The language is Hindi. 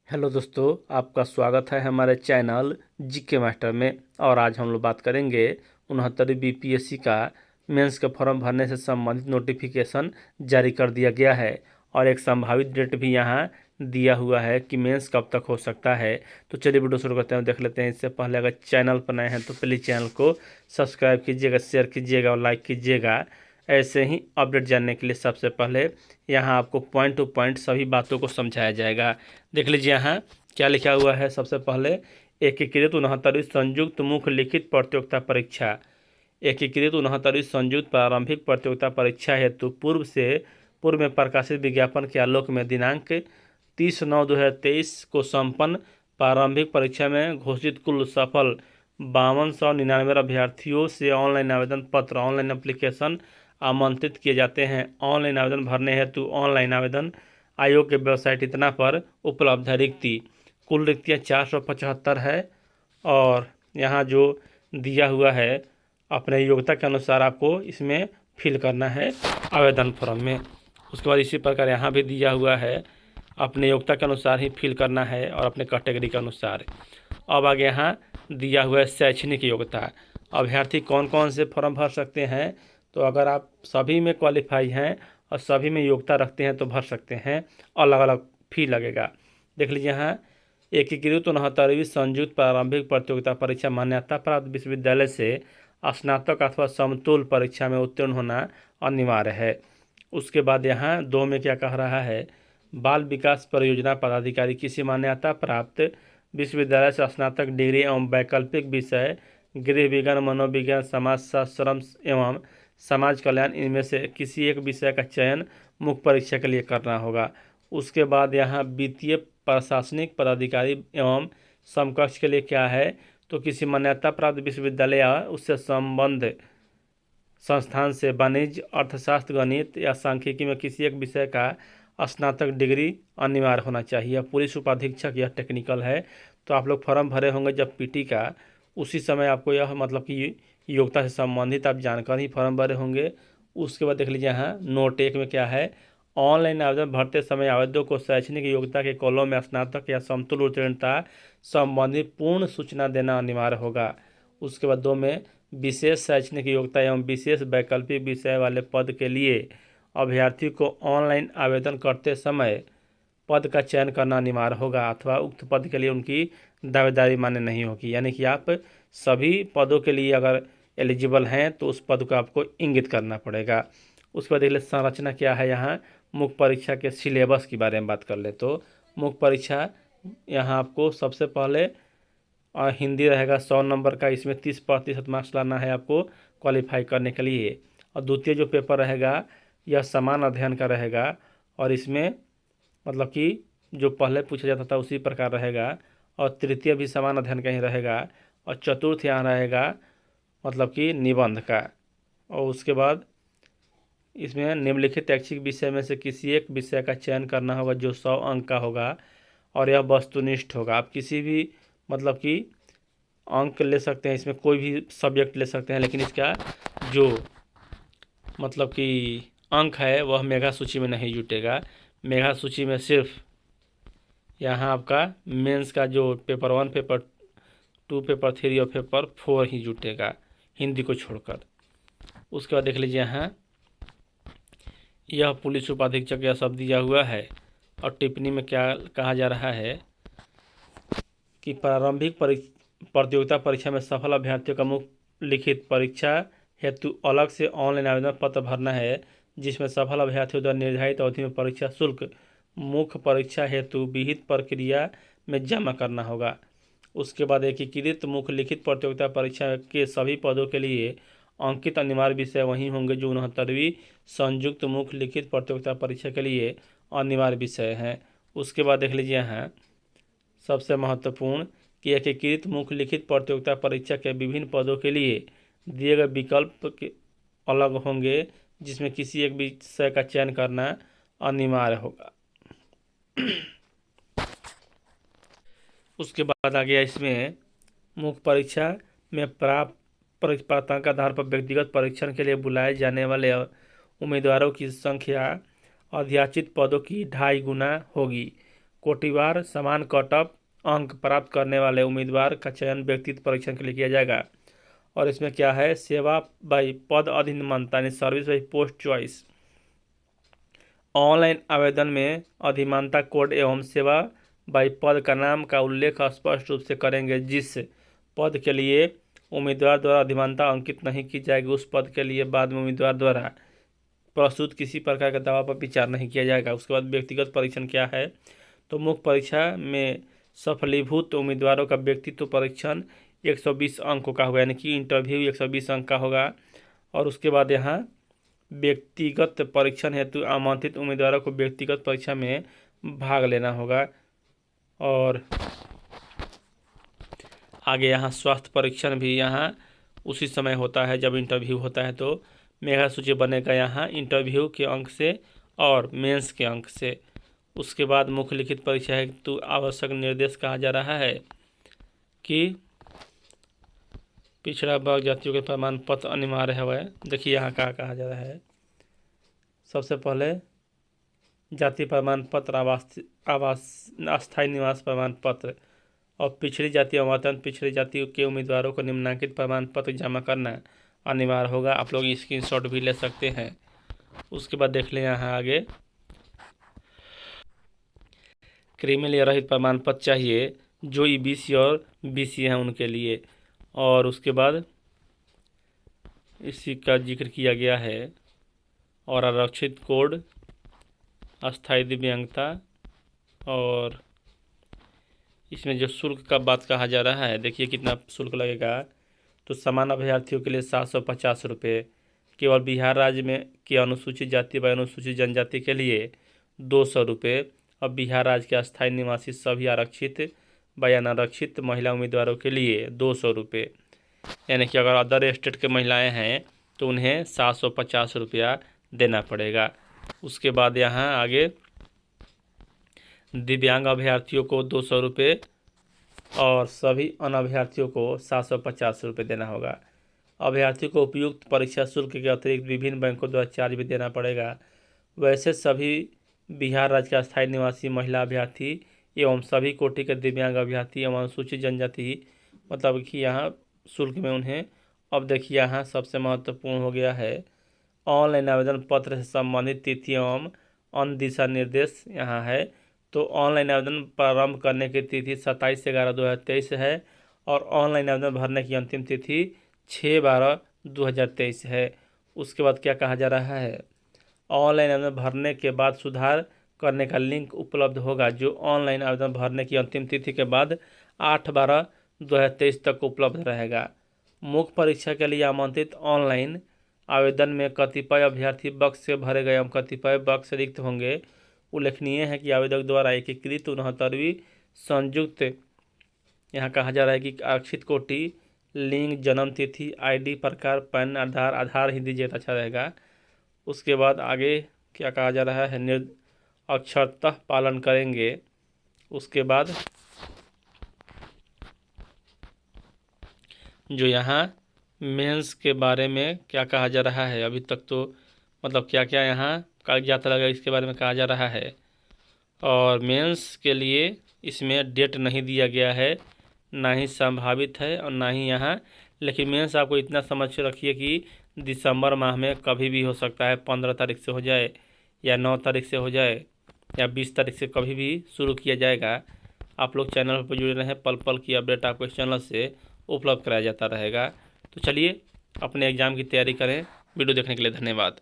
हेलो दोस्तों, आपका स्वागत है हमारे चैनल जीके मास्टर में। और आज हम लोग बात करेंगे 69वीं बीपीएससी का मेंस का फॉर्म भरने से संबंधित नोटिफिकेशन जारी कर दिया गया है और एक संभावित डेट भी यहाँ दिया हुआ है कि मेंस कब तक हो सकता है। तो चलिए वीडियो शुरू करते हैं, देख लेते हैं। इससे पहले अगर चैनल पर नए हैं तो प्लीज़ चैनल को सब्सक्राइब कीजिएगा, शेयर कीजिएगा और लाइक कीजिएगा। ऐसे ही अपडेट जानने के लिए सबसे पहले यहाँ आपको पॉइंट टू पॉइंट सभी बातों को समझाया जाएगा। देख लीजिए यहाँ क्या लिखा हुआ है। सबसे पहले एकीकृत 69वीं संयुक्त मुख्य लिखित प्रतियोगिता परीक्षा। एकीकृत 69वीं संयुक्त प्रारंभिक प्रतियोगिता परीक्षा हेतु पूर्व में प्रकाशित विज्ञापन के आलोक में दिनांक 30/9/2023 को संपन्न प्रारंभिक परीक्षा में घोषित कुल सफल 5299 अभ्यर्थियों से ऑनलाइन आवेदन पत्र ऑनलाइन एप्लीकेशन आमंत्रित किए जाते हैं। ऑनलाइन आवेदन भरने हेतु ऑनलाइन आवेदन आयोग के वेबसाइट इतना पर उपलब्ध है। रिक्ति कुल रिक्तियाँ 475 है और यहाँ जो दिया हुआ है अपने योग्यता के अनुसार आपको इसमें फिल करना है आवेदन फॉर्म में। उसके बाद इसी प्रकार यहाँ भी दिया हुआ है, अपने योग्यता के अनुसार ही फिल करना है और अपने कैटेगरी के अनुसार। अब आगे यहाँ दिया हुआ है शैक्षणिक योग्यता। अभ्यर्थी कौन कौन से फॉर्म भर सकते हैं, तो अगर आप सभी में क्वालिफाई हैं और सभी में योग्यता रखते हैं तो भर सकते हैं, अलग अलग फी लगेगा। देख लीजिए यहाँ एकीकृत 69वीं संयुक्त प्रारंभिक प्रतियोगिता परीक्षा मान्यता प्राप्त विश्वविद्यालय से स्नातक अथवा समतुल्य परीक्षा में उत्तीर्ण होना अनिवार्य है। उसके बाद यहाँ 2 में क्या कह रहा है, बाल विकास परियोजना पदाधिकारी किसी मान्यता प्राप्त विश्वविद्यालय से स्नातक डिग्री एवं वैकल्पिक विषय गृह विज्ञान, मनोविज्ञान, समाजशास्त्र, श्रम एवं समाज कल्याण इनमें से किसी एक विषय का चयन मुख्य परीक्षा के लिए करना होगा। उसके बाद यहाँ वित्तीय प्रशासनिक पदाधिकारी एवं समकक्ष के लिए क्या है, तो किसी मान्यता प्राप्त विश्वविद्यालय या उससे संबद्ध संस्थान से वाणिज्य, अर्थशास्त्र, गणित या सांख्यिकी में किसी एक विषय का स्नातक डिग्री अनिवार्य होना चाहिए। पुलिस उपाधीक्षक यह टेक्निकल है, तो आप लोग फॉर्म भरे होंगे जब पीटी का, उसी समय आपको यह मतलब कि योग्यता से संबंधित आप जानकर ही फॉर्म भरे होंगे। उसके बाद देख लीजिए यहाँ नोट 1 में क्या है, ऑनलाइन आवेदन भरते समय आवेदक को शैक्षणिक योग्यता के कॉलम में स्नातक या समतुल्य उत्तीर्णता संबंधी पूर्ण सूचना देना अनिवार्य होगा। उसके बाद 2 में विशेष शैक्षणिक योग्यता एवं विशेष वैकल्पिक विषय वाले पद के लिए अभ्यर्थी को ऑनलाइन आवेदन करते समय पद का चयन करना अनिवार्य होगा अथवा उक्त पद के लिए उनकी दावेदारी मान्य नहीं होगी। यानी कि आप सभी पदों के लिए अगर एलिजिबल हैं तो उस पद को आपको इंगित करना पड़ेगा। उसके बाद देख ले संरचना क्या है। यहाँ मुख्य परीक्षा के सिलेबस के बारे में बात कर ले तो मुख्य परीक्षा यहाँ आपको सबसे पहले हिंदी रहेगा 100 नंबर का, इसमें 30% मार्क्स लाना है आपको क्वालिफाई करने के लिए। और द्वितीय जो पेपर रहेगा यह समान अध्ययन का रहेगा और इसमें मतलब कि जो पहले पूछा जाता था उसी प्रकार रहेगा। और तृतीय भी समान अध्ययन का ही रहेगा। और चतुर्थ यहाँ रहेगा मतलब कि निबंध का। और उसके बाद इसमें निम्नलिखित ऐच्छिक विषय में से किसी एक विषय का चयन करना होगा जो 100 अंक का होगा और यह वस्तुनिष्ठ होगा। आप किसी भी मतलब कि अंक ले सकते हैं, इसमें कोई भी सब्जेक्ट ले सकते हैं, लेकिन इसका जो मतलब कि अंक है वह मेगा सूची में नहीं जुटेगा। मेगा सूची में सिर्फ यहाँ आपका मेंस का जो पेपर 1, पेपर 2, पेपर 3 और पेपर 4 ही जुटेगा, हिंदी को छोड़कर। उसके बाद देख लीजिए यहाँ यह पुलिस उपाधीक्षक यह सब दिया हुआ है। और टिप्पणी में क्या कहा जा रहा है कि प्रारंभिक प्रतियोगिता परीक्षा में सफल अभ्यर्थियों का मुख्य लिखित परीक्षा हेतु अलग से ऑनलाइन आवेदन पत्र भरना है, जिसमें सफल अभ्यर्थियों द्वारा निर्धारित अवधि में परीक्षा शुल्क मुख्य परीक्षा हेतु विहित प्रक्रिया में जमा करना होगा। उसके बाद एकीकृत मुख्य लिखित प्रतियोगिता परीक्षा के सभी पदों के लिए अंकित अनिवार्य विषय वही होंगे जो 69वीं संयुक्त मुख्य लिखित प्रतियोगिता परीक्षा के लिए अनिवार्य विषय हैं। उसके बाद देख लीजिए यहाँ सबसे महत्वपूर्ण कि एकीकृत मुख्य लिखित प्रतियोगिता परीक्षा के विभिन्न पदों के लिए दिए गए विकल्प के अलग होंगे, जिसमें किसी एक विषय का चयन करना अनिवार्य होगा। उसके बाद आ गया इसमें मुख्य परीक्षा में प्राप्त पात्रता के आधार पर व्यक्तिगत परीक्षण के लिए बुलाए जाने वाले उम्मीदवारों की संख्या अध्याचित पदों की 2.5 गुना होगी। कोटिवार समान कटऑफ अंक प्राप्त करने वाले उम्मीदवार का चयन व्यक्तित्व परीक्षण के लिए किया जाएगा। और इसमें क्या है, सेवा बाई पद अधिमानता यानी service by post choice. Online आवेदन में अधिमानता कोड एवं सेवा बाई पद का नाम का उल्लेख स्पष्ट रूप से करेंगे। जिस पद के लिए उम्मीदवार द्वारा अधिमानता अंकित नहीं की जाएगी, उस पद के लिए बाद में उम्मीदवार द्वारा प्रस्तुत किसी प्रकार के दावा पर विचार नहीं किया जाएगा। उसके बाद व्यक्तिगत परीक्षण क्या है, तो मुख्य परीक्षा में सफलीभूत उम्मीदवारों का व्यक्तित्व परीक्षण 120 अंकों का होगा, यानी कि इंटरव्यू 120 अंक का होगा। और उसके बाद यहाँ व्यक्तिगत परीक्षण हेतु आमंत्रित उम्मीदवारों को व्यक्तिगत परीक्षा में भाग लेना होगा। और आगे यहाँ स्वास्थ्य परीक्षण भी यहाँ उसी समय होता है जब इंटरव्यू होता है, तो मेगा सूची बनेगा यहाँ इंटरव्यू के अंक से और मेंस के अंक से। उसके बाद मुख्य लिखित परीक्षा हेतु आवश्यक निर्देश कहा जा रहा है कि पिछड़ा वर्ग जातियों के प्रमाण पत्र अनिवार्य है। वह देखिए यहाँ क्या कहा जा रहा है। सबसे पहले जाति प्रमाण पत्र, आवास अस्थायी निवास प्रमाण पत्र और पिछड़ी जाति अवतरण पिछड़ी जाति के उम्मीदवारों को निम्नांकित प्रमाण पत्र जमा करना अनिवार्य होगा। आप लोग स्क्रीनशॉट भी ले सकते हैं। उसके बाद देख लें यहाँ आगे, क्रिमिनल रहित प्रमाण पत्र चाहिए जो ईबीसी और बीसी हैं उनके लिए। और उसके बाद इसी का जिक्र किया गया है। और आरक्षित कोड, अस्थायी दिव्यांगता, और इसमें जो शुल्क का बात कहा जा रहा है, देखिए कितना शुल्क लगेगा। तो समान अभ्यर्थियों के लिए 750 रुपये, केवल बिहार राज्य में की अनुसूचित जाति व अनुसूचित जनजाति के लिए 200 रुपये, और बिहार राज्य के अस्थायी निवासी सभी आरक्षित व अनारक्षित महिला उम्मीदवारों के लिए 200 रुपये। यानी कि अगर अदर स्टेट के महिलाएं हैं तो उन्हें 750 रुपया देना पड़ेगा। उसके बाद यहाँ आगे दिव्यांग अभ्यर्थियों को 200 रुपये और सभी अनअभ्यर्थियों को 750 रुपये देना होगा। अभ्यर्थियों को उपयुक्त परीक्षा शुल्क के अतिरिक्त विभिन्न बैंकों द्वारा चार्ज भी देना पड़ेगा। वैसे सभी बिहार राज्य के अस्थायी निवासी महिला अभ्यर्थी एवं सभी कोटि के दिव्यांग अभ्यर्थी एवं अनुसूचित जनजाति, मतलब कि यहाँ शुल्क में उन्हें, अब देखिए यहाँ सबसे महत्वपूर्ण हो गया है ऑनलाइन आवेदन पत्र से संबंधित तिथि एवं अन्य दिशा निर्देश यहाँ है। तो ऑनलाइन आवेदन प्रारंभ करने की तिथि 27/11/2023 है और ऑनलाइन आवेदन भरने की अंतिम तिथि 6/12/2023 है। उसके बाद क्या कहा जा रहा है, ऑनलाइन आवेदन भरने के बाद सुधार करने का लिंक उपलब्ध होगा जो ऑनलाइन आवेदन भरने की अंतिम तिथि के बाद 8/12/2023 तक उपलब्ध रहेगा। मुख्य परीक्षा के लिए आमंत्रित ऑनलाइन आवेदन में कतिपय अभ्यर्थी बक्स से भरे गए एवं कतिपय बक्स रिक्त होंगे। उल्लेखनीय है कि आवेदक द्वारा एकीकृत 69वीं संयुक्त, यहाँ कहा जा रहा है कि आरक्षित कोटि, लिंग, जन्म तिथि, आईडी प्रकार, पैन, आधार हिंदी ज़्यादा अच्छा रहेगा। उसके बाद आगे क्या कहा जा रहा है, अक्षरतः पालन करेंगे। उसके बाद जो यहाँ मेंस के बारे में क्या कहा जा रहा है, अभी तक तो मतलब क्या क्या यहाँ कागजात लगा इसके बारे में कहा जा रहा है। और मेंस के लिए इसमें डेट नहीं दिया गया है, ना ही संभावित है और ना ही यहाँ, लेकिन मेंस आपको इतना समझ के रखिए कि दिसंबर माह में कभी भी हो सकता है। 15 तारीख से हो जाए या 9 तारीख से हो जाए या 20 तारीख से कभी भी शुरू किया जाएगा। आप लोग चैनल पर जुड़े रहें, पल पल की अपडेट आपको इस चैनल से उपलब्ध कराया जाता रहेगा। तो चलिए अपने एग्ज़ाम की तैयारी करें। वीडियो देखने के लिए धन्यवाद।